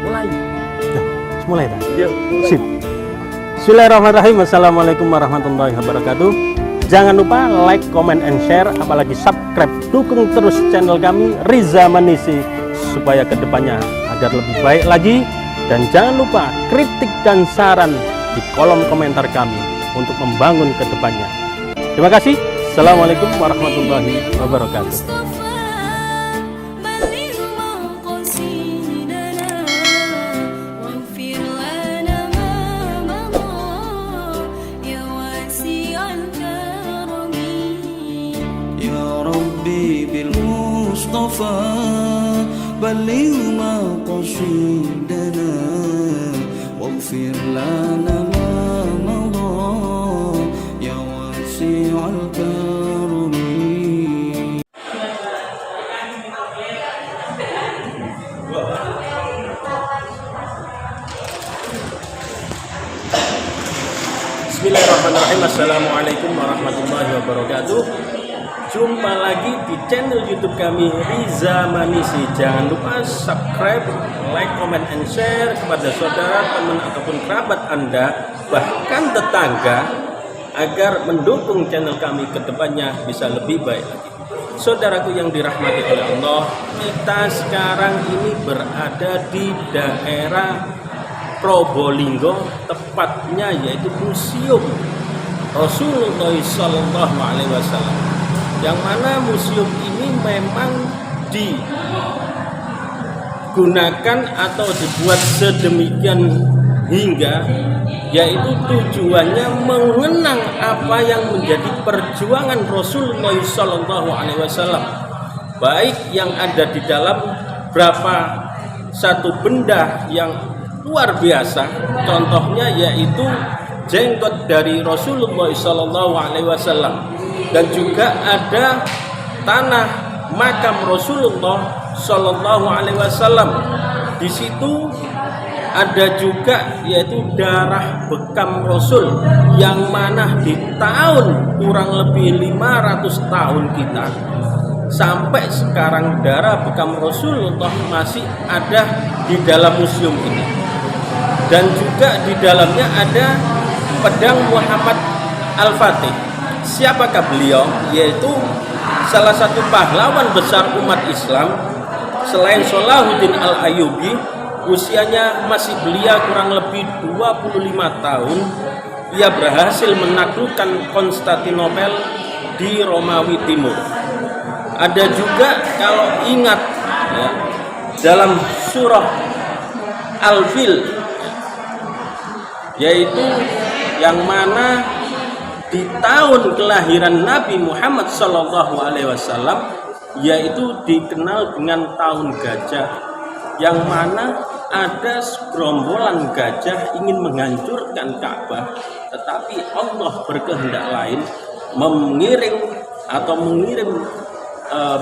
Mulai. Mulai tak? Yuk, mulai. Sip. Bismillahirrahmanirrahim. Assalamualaikum warahmatullahi wabarakatuh. Jangan lupa like, comment, and share, apalagi subscribe. Dukung terus channel kami Riza Manisi supaya kedepannya agar lebih baik lagi. Dan jangan lupa kritik dan saran di kolom komentar kami untuk membangun kedepannya. Terima kasih. Assalamualaikum warahmatullahi wabarakatuh. بالمصطفى بلغ مقاصدنا واغفر لنا ما مضى يا واسع الكرم. Bismillahirrahmanirrahim. Assalamualaikum warahmatullahi wabarakatuh. Jumpa lagi di channel YouTube kami Riza Manisi. Jangan lupa subscribe, like, comment, and share kepada saudara, teman, ataupun kerabat Anda, bahkan tetangga, agar mendukung channel kami ke depannya bisa lebih baik lagi. Saudaraku yang dirahmati oleh Allah, kita sekarang ini berada di daerah Probolinggo, tepatnya yaitu Museum Rasulullah SAW. Yang mana museum ini memang digunakan atau dibuat sedemikian hingga, yaitu tujuannya mengenang apa yang menjadi perjuangan Rasulullah SAW, baik yang ada di dalam berapa satu benda yang luar biasa, contohnya yaitu jenggot dari Rasulullah SAW, dan juga ada tanah makam Rasulullah SAW. Di situ ada juga yaitu darah bekam Rasul, yang mana di tahun kurang lebih 500 tahun kita sampai sekarang darah bekam Rasulullah masih ada di dalam museum ini. Dan juga di dalamnya ada pedang Muhammad Al-Fatih. Siapakah beliau? Yaitu salah satu pahlawan besar umat Islam selain Salahuddin Al-Ayyubi. Usianya masih belia kurang lebih 25 tahun. Ia berhasil menaklukkan Konstantinopel di Romawi Timur. Ada juga kalau ingat ya, dalam surah Al-Fil, yaitu yang mana di tahun kelahiran Nabi Muhammad SAW, yaitu dikenal dengan tahun gajah, yang mana ada segerombolan gajah ingin menghancurkan Ka'bah, tetapi Allah berkehendak lain, mengirim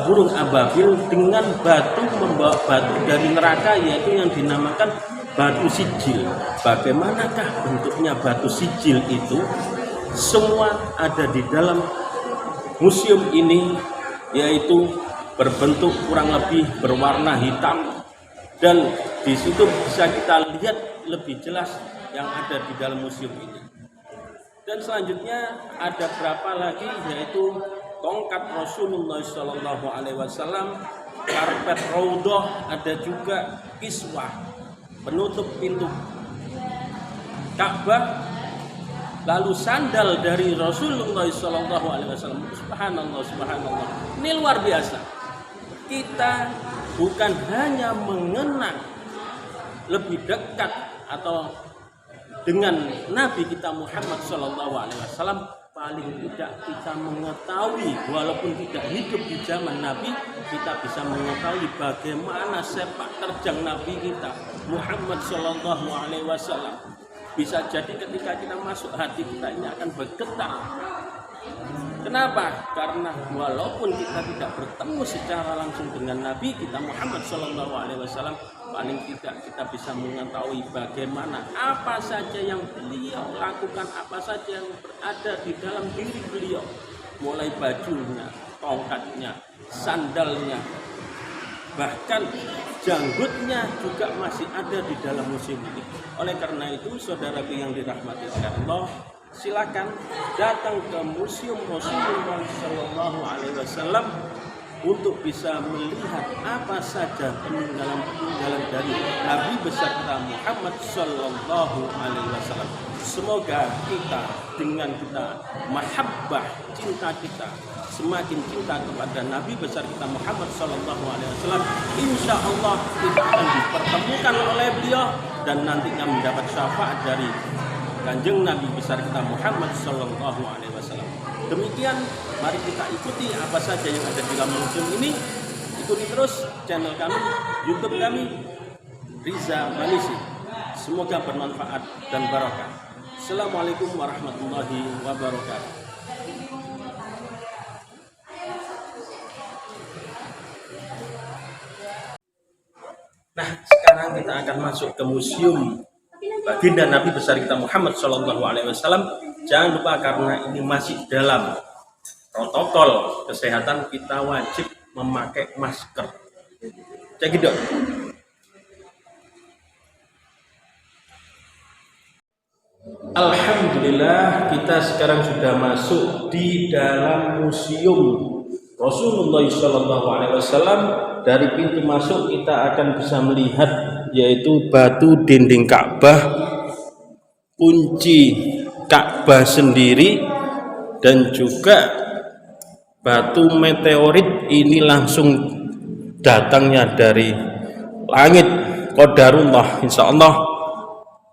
burung ababil dengan batu, membawa batu dari neraka, yaitu yang dinamakan batu sijil. Bagaimanakah bentuknya batu sijil itu? Semua ada di dalam museum ini, yaitu berbentuk kurang lebih berwarna hitam, dan di situ bisa kita lihat lebih jelas yang ada di dalam museum ini. Dan selanjutnya ada berapa lagi, yaitu tongkat Rasulullah SAW, karpet Raudhah, ada juga kiswah penutup pintu Ka'bah, lalu sandal dari Rasulullah SAW. Subhanallah, subhanallah. Ini luar biasa. Kita bukan hanya mengenang lebih dekat atau dengan Nabi kita Muhammad SAW, paling tidak kita mengetahui, walaupun tidak hidup di zaman Nabi, kita bisa mengetahui bagaimana sepak terjang Nabi kita Muhammad SAW. Bisa jadi ketika kita masuk, hati kita ini akan bergetar. Kenapa? Karena walaupun kita tidak bertemu secara langsung dengan Nabi kita Muhammad SAW, paling tidak kita bisa mengetahui bagaimana apa saja yang beliau lakukan, apa saja yang berada di dalam diri beliau, mulai bajunya, tongkatnya, sandalnya, bahkan janggutnya juga masih ada di dalam museum ini. Oleh karena itu, saudaraku yang dirahmati oleh Allah, silakan datang ke Museum Rasulullah Shallallahu Alaihi Wasallam untuk bisa melihat apa saja peninggalan dari Nabi besar kita Muhammad Shallallahu Alaihi Wasallam. Semoga kita dengan kita mahabbah, cinta kita semakin cinta kepada Nabi besar kita Muhammad Shallallahu Alaihi Wasallam, insya Allah kita akan dipertemukan oleh beliau dan nantinya mendapat syafaat dari Kanjeng Nabi besar kita Muhammad Shallallahu Alaihi Wasallam. Demikian, mari kita ikuti apa saja yang ada di dalam museum ini. Ikuti terus channel kami, YouTube kami, Riza Manisi. Semoga bermanfaat dan barokah. Assalamualaikum warahmatullahi wabarakatuh. Nah, sekarang kita akan masuk ke museum baginda Nabi besar kita Muhammad Shallallahu Alaihi Wasallam. Jangan lupa, karena ini masih dalam protokol kesehatan, kita wajib memakai masker. Cekidot. Alhamdulillah, kita sekarang sudah masuk di dalam museum Rasulullah Shallallahu Alaihi Wasallam. Dari pintu masuk kita akan bisa melihat yaitu batu dinding Ka'bah, kunci Ka'bah sendiri, dan juga batu meteorit ini langsung datangnya dari langit qadarullah insyaallah,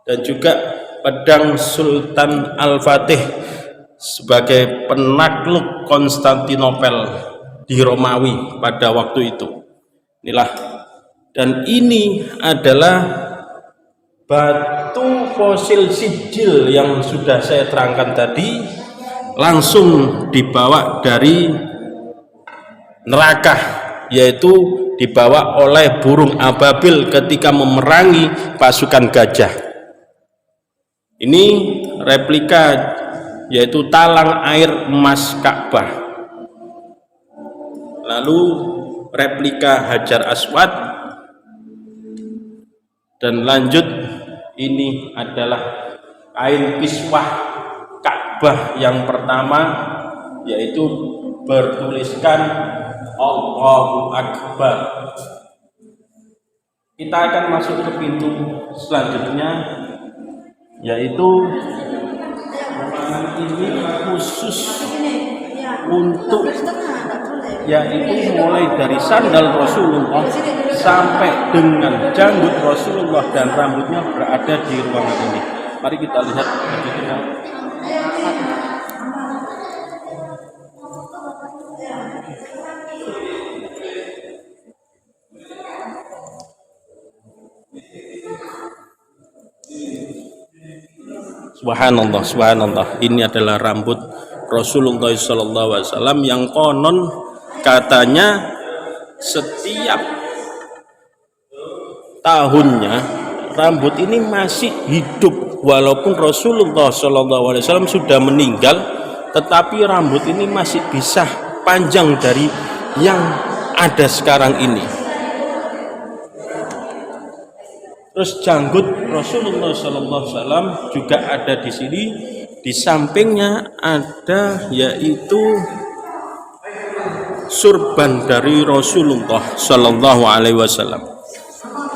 dan juga pedang Sultan Al-Fatih sebagai penakluk Konstantinopel di Romawi pada waktu itu. Inilah, dan ini adalah batu fosil sijil yang sudah saya terangkan tadi, langsung dibawa dari neraka, yaitu dibawa oleh burung ababil ketika memerangi pasukan gajah. Ini replika, yaitu talang air emas Ka'bah. Lalu replika Hajar Aswad, dan lanjut ini adalah kain kiswah Ka'bah yang pertama, yaitu bertuliskan Allahu Akbar. Kita akan masuk ke pintu selanjutnya, yaitu ruangan ini khusus untuk, yaitu mulai dari sandal Rasulullah sampai dengan janggut Rasulullah dan rambutnya berada di ruangan ini. Mari kita lihat bagaimana. Subhanallah, subhanallah. Ini adalah rambut Rasulullah SAW yang konon katanya setiap tahunnya rambut ini masih hidup, walaupun Rasulullah SAW sudah meninggal, tetapi rambut ini masih bisa panjang dari yang ada sekarang ini. Terus janggut Rasulullah SAW juga ada di sini. Di sampingnya ada yaitu surban dari Rasulullah Sallallahu Alaihi Wasallam.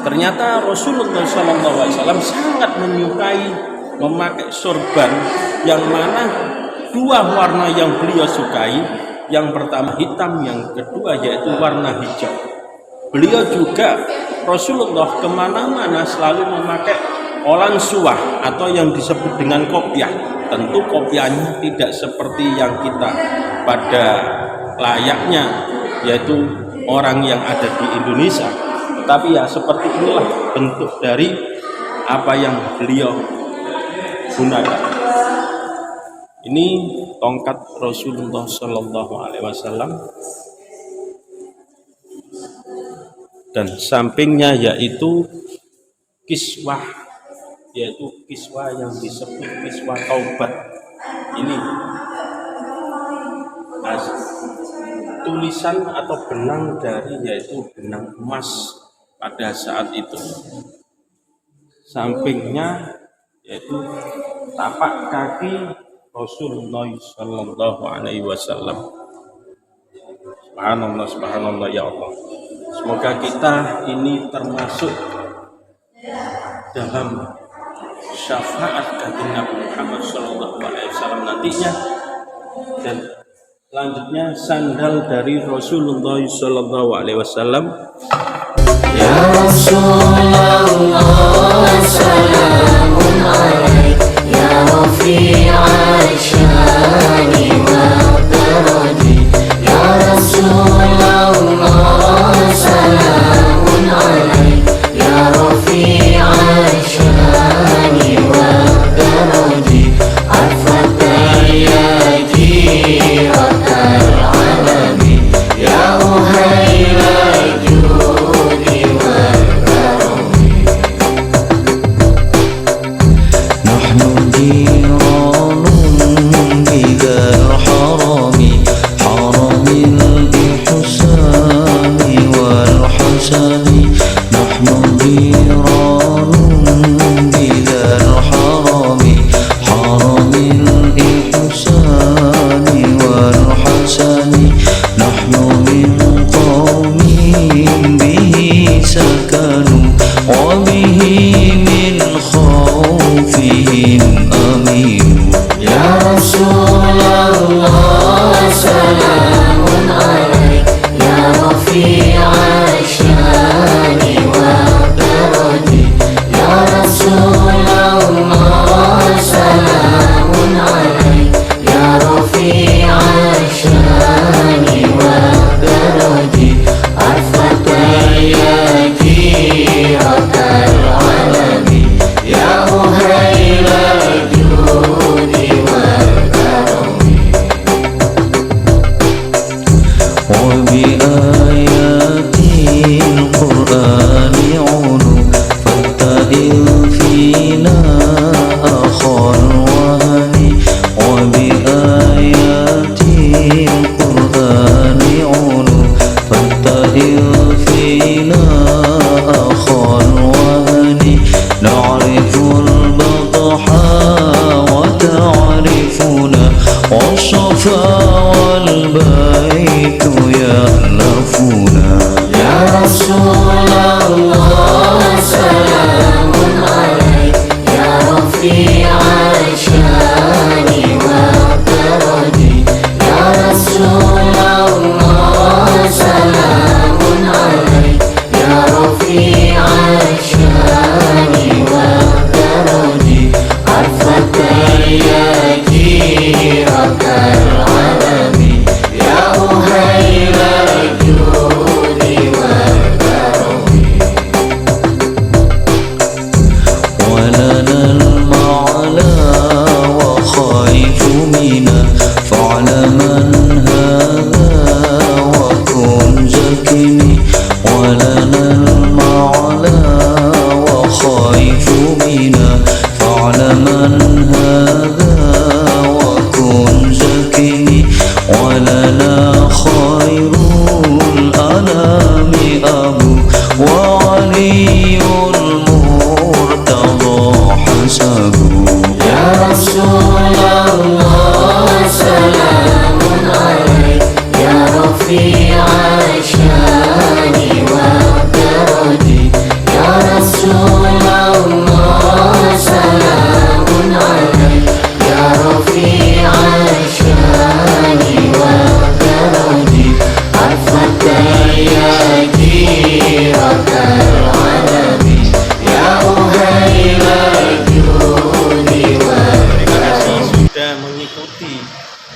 Ternyata Rasulullah Sallallahu Alaihi Wasallam sangat menyukai memakai surban, yang mana dua warna yang beliau sukai. Yang pertama hitam, yang kedua yaitu warna hijau. Beliau juga, Rasulullah kemana-mana selalu memakai olan suah atau yang disebut dengan kopiah. Tentu kopiahnya tidak seperti yang kita pada layaknya, yaitu orang yang ada di Indonesia, tetapi ya seperti inilah bentuk dari apa yang beliau gunakan. Ini tongkat Rasulullah Shallallahu Alaihi Wasallam, dan sampingnya yaitu kiswah, yaitu kiswah yang disebut kiswah taubat. Ini tulisan atau benang dari yaitu benang emas pada saat itu. Sampingnya yaitu tapak kaki Rasulullah Shallallahu Alaihi Wasallam. Subhanallah, subhanallah ya Allah. Semoga kita ini termasuk dalam syafaat kanjeng Nabi Muhammad Shallallahu Alaihi Wasallam nantinya. Dan selanjutnya sandal dari Rasulullah Shallallahu Alaihi Wasallam. Ya Rasulullah, salamun alaik, ya Rafi'al syani wa daraji. Ya Rasulullah, salamun alaik, ya Rafi'al syani wa daraji. Al-Fatayya jiratal alami, ya Uhayla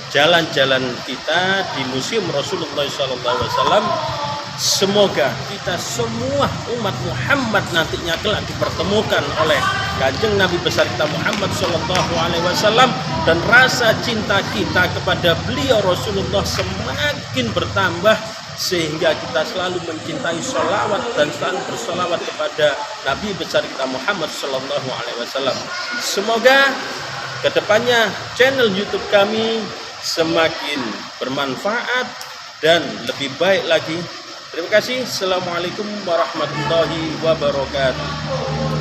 jalan-jalan kita di Museum Rasulullah SAW. Semoga kita semua umat Muhammad nantinya kelak dipertemukan oleh Kanjeng Nabi besar kita Muhammad SAW, dan rasa cinta kita kepada beliau Rasulullah semakin bertambah sehingga kita selalu mencintai sholawat dan selalu bersolawat kepada Nabi besar kita Muhammad SAW. Semoga kedepannya channel YouTube kami semakin bermanfaat dan lebih baik lagi. Terima kasih. Assalamualaikum warahmatullahi wabarakatuh.